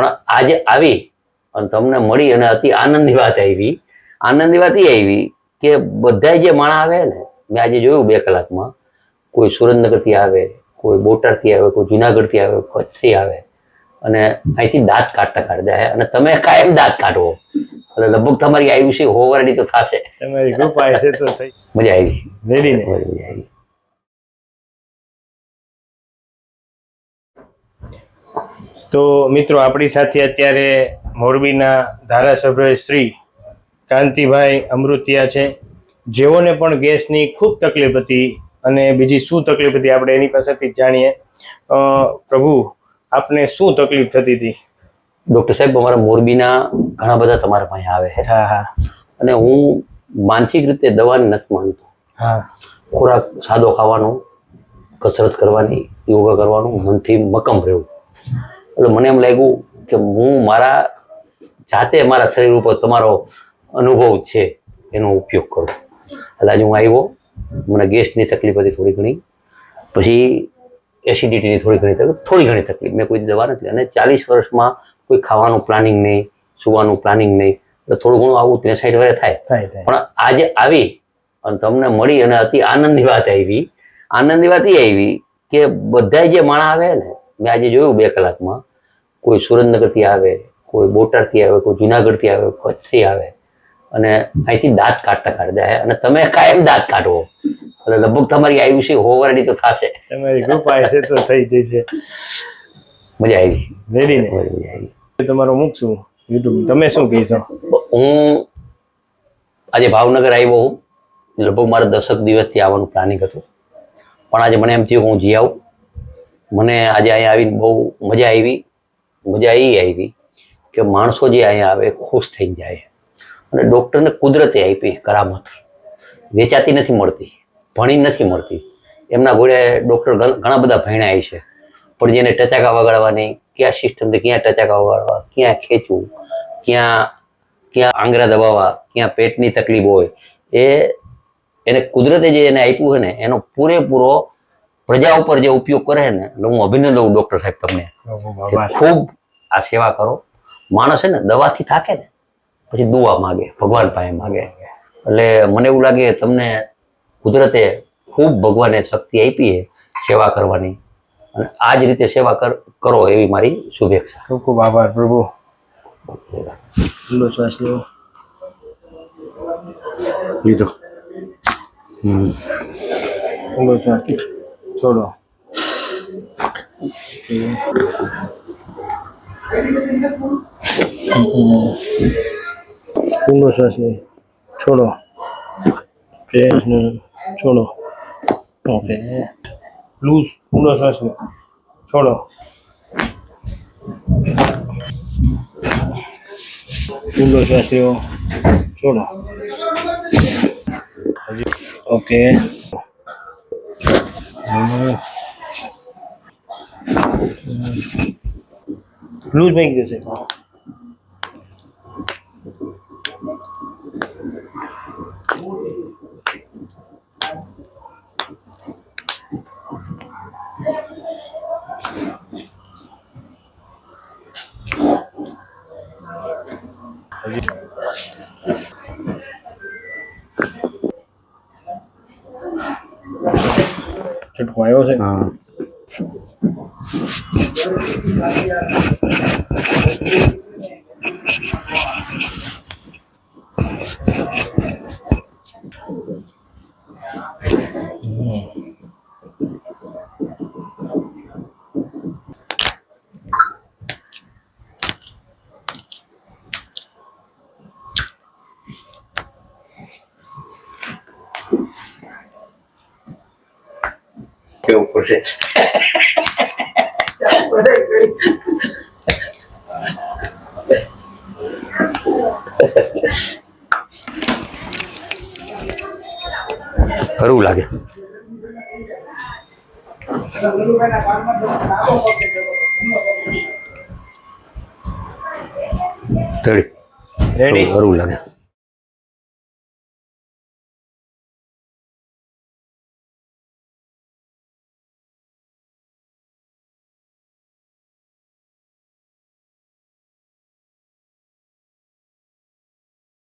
પણ આજે આવી અને તમને મળી અને અતિ આનંદની વાત આવી. આનંદની વાત એ આવી કે બધા જે માણસ આવે ને, મેં આજે જોયું 2 કલાકમાં, કોઈ સુરેન્દ્રનગરથી આવે, કોઈ બોટાદથી આવે, કોઈ જુનાગઢથી આવે, કચ્છથી આવે અને અહીંથી દાંત કાઢતા જાય. અને તમે કાયમ દાંત કાઢો એટલે લગભગ તમારી આયુષ્ય 100 વર્ષની તો થશે. તમારી કૃપા છે તો થઈ. મજા આવી. રેડી ને? મજા આવી. તો મિત્રો, આપણી સાથે અત્યારે મોરબીના ધારાસભ્ય શ્રી કાંતિભાઈ અમૃતિયા છે, જેઓને પણ ગેસની ખૂબ તકલીફ હતી અને બીજી શું તકલીફ હતી આપણે એની પાસેથી જાણીએ. પ્રભુ, આપને શું તકલીફ થતી હતી? ડૉક્ટર સાહેબ, અમારા મોરબીના ઘણા બધા તમારા પાસે આવે છે. હા હા. અને હું માનસિક રીતે દવાને નથી માનતો. હા. ખોરાક સાદો ખાવાનો, કસરત કરવાની, યોગા કરવાનું, મનથી મક્કમ રહેવું. એટલે મને એમ લાગ્યું કે હું મારા જાતે મારા શરીર ઉપર તમારો અનુભવ છે એનો ઉપયોગ કરું. એટલે આજે હું આવ્યો. મને ગેસની તકલીફ હતી થોડી ઘણી, પછી એસિડિટીની થોડી ઘણી તકલીફ. મેં કોઈ દવા નથી. અને 40 વર્ષમાં કોઈ ખાવાનું પ્લાનિંગ નહીં, સુવાનું પ્લાનિંગ નહીં, એટલે થોડું ઘણું આવું 63 વર્ષે થાય. પણ આજે આવી અને તમને મળી અને અતિ આનંદની વાત આવી. આનંદની વાત એ આવી કે બધા જે માણસ આવે ને, મેં આજે જોયું 2 કલાકમાં, કોઈ સુરેન્દ્રનગરથી આવે, કોઈ બોટાદથી આવે, કોઈ જુનાગઢથી આવે, કચ્છથી આવે અને અહીંથી દાંત કાઢતા જાય. અને તમે કાયમ દાંત કાઢો એટલે લગભગ તમારી આયુષ્ય 100 વર્ષની તો થશે. તમારી કૃપા છે તો થઈ જશે. મજા આવી. રેડી ને? મજા આવી. તમારો મુખ શું યુટ્યુબ, તમે શું કહેશો? હું આજે ભાવનગર આવ્યો હું. લગભગ મારે 10 દિવસથી આવવાનું પ્લાનિંગ હતું, પણ આજે મને એમ થયું કે હું જઈ આવું. મને આજે અહીંયા આવીને બહુ મજા આવી. મજા એ આવી કે માણસો જે અહીંયા આવે ખુશ થઈ જાય. અને ડૉક્ટરને કુદરતે આપી કરામત, વેચાતી નથી મળતી, ભણી નથી મળતી. એમના ઘોડે ડૉક્ટર ઘણા બધા ભણ્યા છે, પણ જેને ટચાકા વગાડવાની, કયા સિસ્ટમથી ક્યાં ટચાકા વગાડવા, ક્યાં ખેંચવું, ક્યાં આંગળા દબાવવા, ક્યાં પેટની તકલીફ હોય, એને કુદરતે જે એને આપ્યું હોય ને એનો પૂરેપૂરો પ્રજા ઉપર જે ઉપયોગ કરે ને, એટલે હું અભિનંદન દઉં ડૉક્ટર સાહેબ તમને. ખૂબ આ સેવા કરો. માણસ છે ને દવાથી થાકે ને પછી દુઆ માગે, ભગવાન પાસે માગે. એટલે મને એવું લાગે તમને કુદરતે ખૂબ ભગવાને શક્તિ આપી છે સેવા કરવાની, અને આ જ રીતે સેવા કરો એવી મારી શુભેચ્છા. ખૂબ ખૂબ આભાર પ્રભુ. શ્વાસ લો. લીધો. ઊંડો શ્વાસ છોડો. ઊંડો શ્વાસ છોડો. છોડો. ઓકે. લૂઝ. ઊંડો શ્વાસ છોડો. ઊંડો શ્વાસ લ્યો. છોડો. ઓકે. લૂઝ થઈ ગયું છે. ચટકો આવ્યો છે. હા. કેવું પડશે. ખરું લાગે. રેડી. રેડી. ખરું લાગે.